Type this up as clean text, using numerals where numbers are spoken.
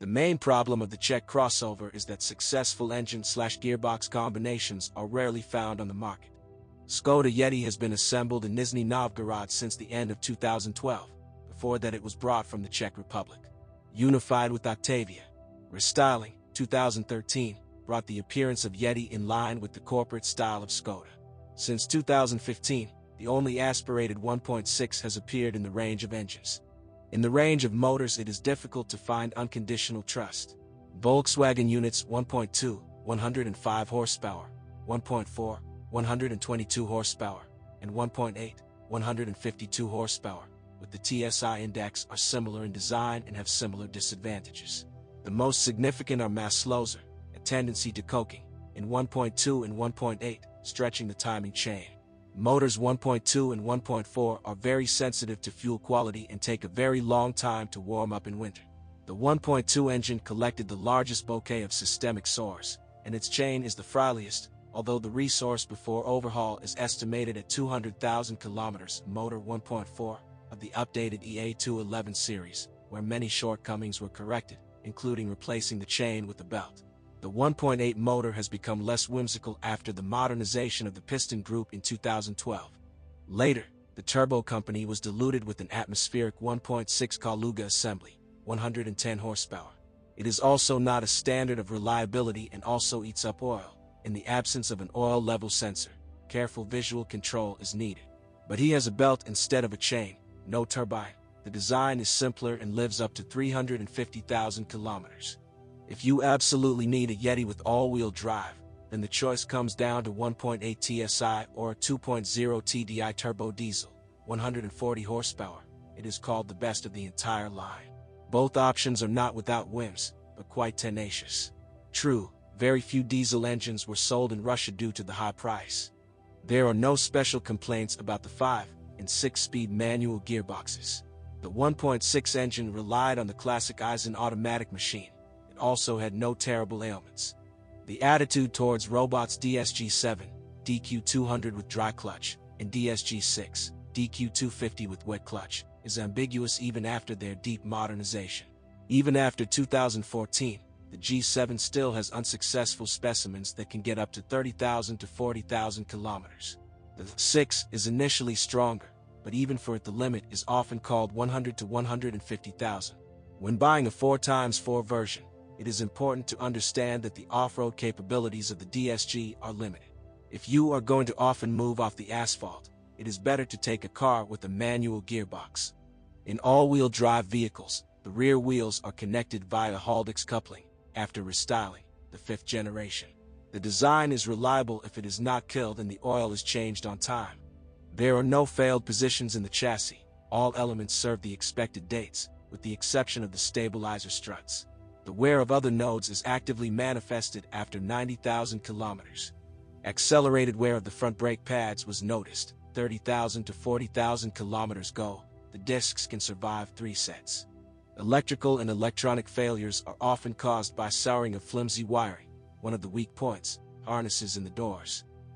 The main problem of the Czech crossover is that successful engine/gearbox combinations are rarely found on the market. Skoda YETI has been assembled in Nizhny Novgorod since the end of 2012. Before that, it was brought from the Czech Republic. Unified with Octavia. Restyling, 2013, brought the appearance of YETI in line with the corporate style of Skoda. Since 2015, the only aspirated 1.6 has appeared in the range of engines. In the range of motors, it is difficult to find unconditional trust. Volkswagen units 1.2, 105 horsepower, 1.4, 122 horsepower, and 1.8, 152 horsepower, with the TSI index are similar in design and have similar disadvantages. The most significant are mass loser, a tendency to coking, in 1.2 and 1.8, stretching the timing chain. Motors 1.2 and 1.4 are very sensitive to fuel quality and take a very long time to warm up in winter. The 1.2 engine collected the largest bouquet of systemic sores, and its chain is the frailest, although the resource before overhaul is estimated at 200,000 kilometers. Motor 1.4 of the updated EA211 series, where many shortcomings were corrected, including replacing the chain with a belt. The 1.8 motor has become less whimsical after the modernization of the piston group in 2012. Later, the turbo company was diluted with an atmospheric 1.6 Kaluga assembly, 110 horsepower. It is also not a standard of reliability and also eats up oil. In the absence of an oil level sensor, careful visual control is needed. But he has a belt instead of a chain, no turbine. The design is simpler and lives up to 350,000 kilometers. If you absolutely need a YETI with all-wheel drive, then the choice comes down to 1.8 TSI or a 2.0 TDI turbo diesel, 140 horsepower. It is called the best of the entire line. Both options are not without whims, but quite tenacious. True, very few diesel engines were sold in Russia due to the high price. There are no special complaints about the 5- and 6-speed manual gearboxes. The 1.6 engine relied on the classic Eisen automatic machine. It also had no terrible ailments. The attitude towards robots DSG-7, DQ200 with dry clutch, and DSG-6, DQ250 with wet clutch, is ambiguous even after their deep modernization. Even after 2014, the G7 still has unsuccessful specimens that can get up to 30,000 to 40,000 kilometers. The 6 is initially stronger, but even for it the limit is often called 100 to 150,000. When buying a 4x4 version, it is important to understand that the off-road capabilities of the DSG are limited. If you are going to often move off the asphalt, it is better to take a car with a manual gearbox. In all-wheel drive vehicles, the rear wheels are connected via Haldex coupling. After restyling, the 5th generation, the design is reliable if it is not killed and the oil is changed on time. There are no failed positions in the chassis. All elements serve the expected dates, with the exception of the stabilizer struts. The wear of other nodes is actively manifested after 90,000 kilometers. Accelerated wear of the front brake pads was noticed. 30,000 to 40,000 kilometers go, the discs can survive 3 sets. Electrical and electronic failures are often caused by souring of flimsy wiring, one of the weak points, harnesses in the doors.